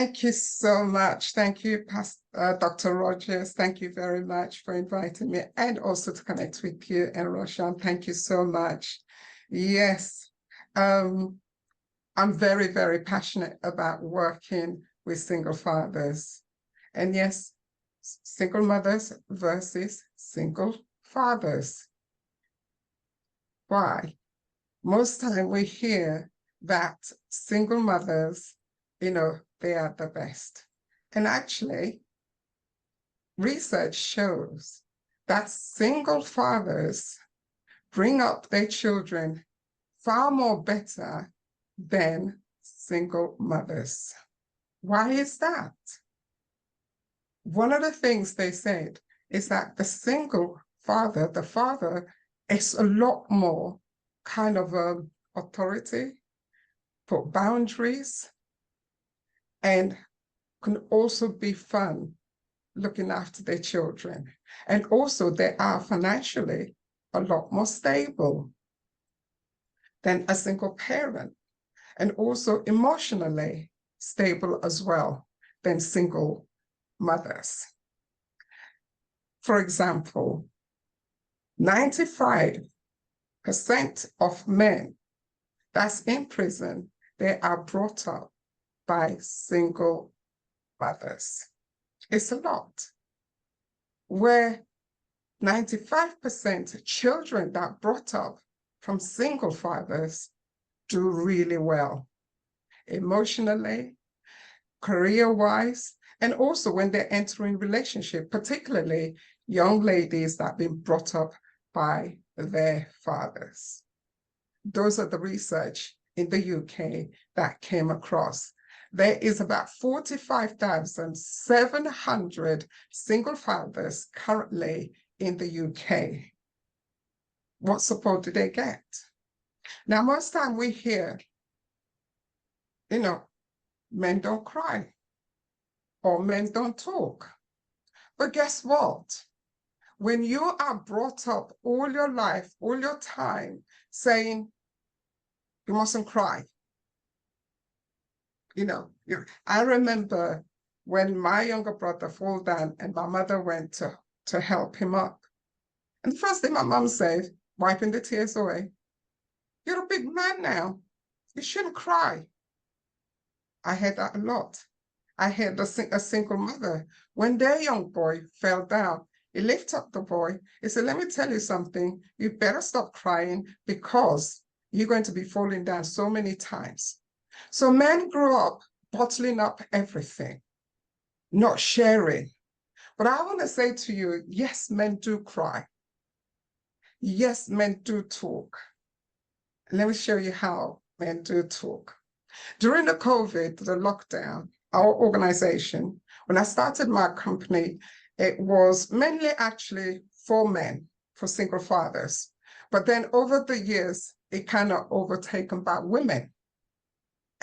Thank you so much. Thank you, Dr. Rogers. Thank you very much for inviting me and also to connect with you and Roshan. Thank you so much. Yes, I'm very, very passionate about working with single fathers. And yes, single mothers versus single fathers. Why? Most time we hear that single mothers, they are the best. And actually, research shows that single fathers bring up their children far more better than single mothers. Why is that? One of the things they said is that the single father, the father, is a lot more kind of authority, put boundaries, and can also be fun looking after their children. And also they are financially a lot more stable than a single parent, and also emotionally stable as well than single mothers. For example, 95% of men that's in prison, they are brought up by single mothers. It's a lot. Where 95% children that are brought up from single fathers do really well, emotionally, career-wise, and also when they're entering relationship, particularly young ladies that have been brought up by their fathers. Those are the research in the UK that came across. There is about 45,700 single fathers currently in the UK. What support do they get? Now, most time we hear, men don't cry or men don't talk. But guess what? When you are brought up all your life, all your time, saying you mustn't cry, I remember when my younger brother fell down and my mother went to help him up. And the first thing my mom said, wiping the tears away, "You're a big man now. You shouldn't cry." I heard that a lot. I heard a single mother, when their young boy fell down, he lifted up the boy. He said, "Let me tell you something. You better stop crying because you're going to be falling down so many times." So men grew up bottling up everything, not sharing. But I want to say to you, yes, men do cry. Yes, men do talk. Let me show you how men do talk. During the COVID, the lockdown, our organization, when I started my company, it was mainly actually for men, for single fathers. But then over the years, it kind of overtaken by women.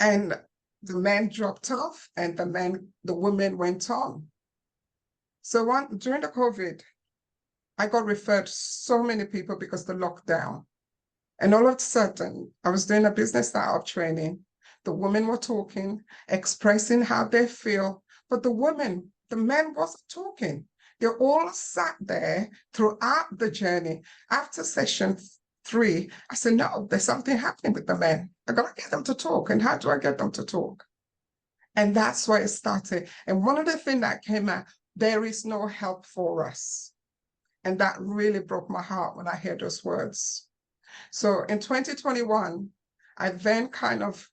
And the men dropped off and the women went on. So during the COVID, I got referred to so many people because of the lockdown. And all of a sudden, I was doing a business startup training. The women were talking, expressing how they feel, but the men wasn't talking. They all sat there throughout the journey. After session 3, I said, no, there's something happening with the men. I gotta get them to talk. And how do I get them to talk? And that's where it started. And one of the things that came out, there is no help for us. And that really broke my heart when I heard those words. So in 2021, I then kind of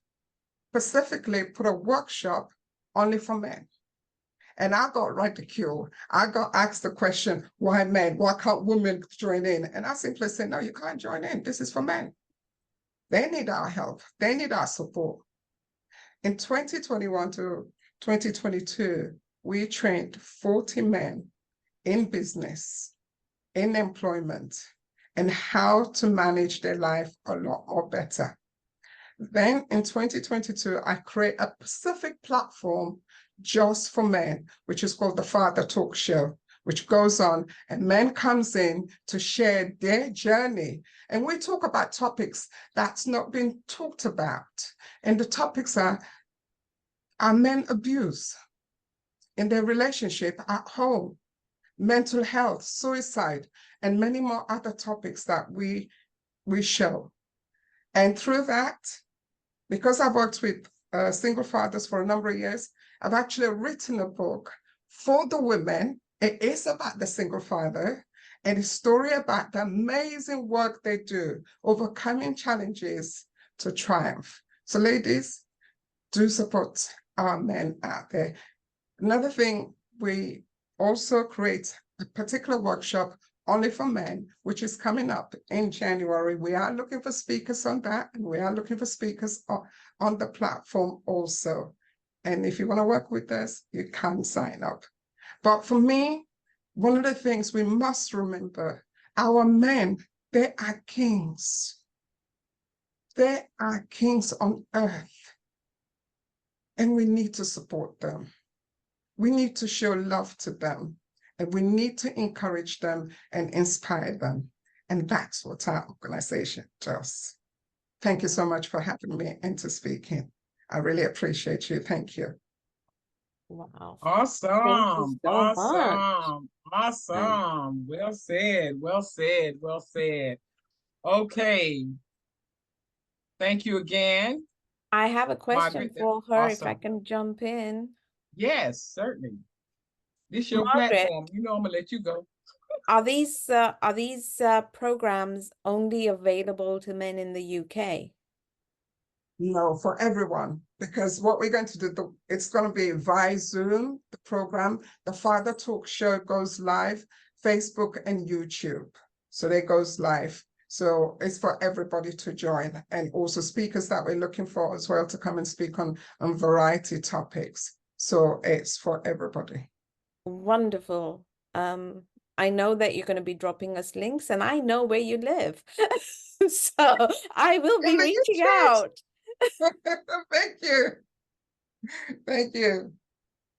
specifically put a workshop only for men. And I got ridiculed. I got asked the question, why men? Why can't women join in? And I simply said, no, you can't join in. This is for men. They need our help. They need our support. In 2021 to 2022, we trained 40 men in business, in employment, and how to manage their life a lot more better. Then in 2022, I create a specific platform just for men, which is called the Father Talk Show, which goes on and men comes in to share their journey. And we talk about topics that's not been talked about. And the topics are Are men abused in their relationship at home? Mental health, suicide, and many more other topics that we show. And through that, because I've worked with single fathers for a number of years, I've actually written a book for the women. It is about the single father and a story about the amazing work they do, overcoming challenges to triumph. So ladies, do support our men out there. Another thing, we also create a particular workshop only for men, which is coming up in January. We are looking for speakers on that, and we are looking for speakers on the platform also. And if you want to work with us, you can sign up. But for me, one of the things we must remember, our men, they are kings. They are kings on earth, and we need to support them. We need to show love to them, and we need to encourage them and inspire them. And that's what our organization does. Thank you so much for having me and to speaking. I really appreciate you. Thank you. Wow. Awesome. Thank you so Awesome. much. Awesome. Well said. Well said. Well said. Okay. Thank you again. I have a question Margaret, for her if I awesome. can jump in. Yes, certainly. This is your Margaret, platform. You know I'm gonna let you go. are these programs only available to men in the UK? No, for everyone, because what we're going to do, it's going to be via Zoom, the program. The Father Talk Show goes live, Facebook and YouTube. So it goes live. So it's for everybody to join, and also speakers that we're looking for as well to come and speak on variety topics. So it's for everybody. Wonderful. I know that you're going to be dropping us links, and I know where you live. So I will be reaching out. Thank you. Thank you.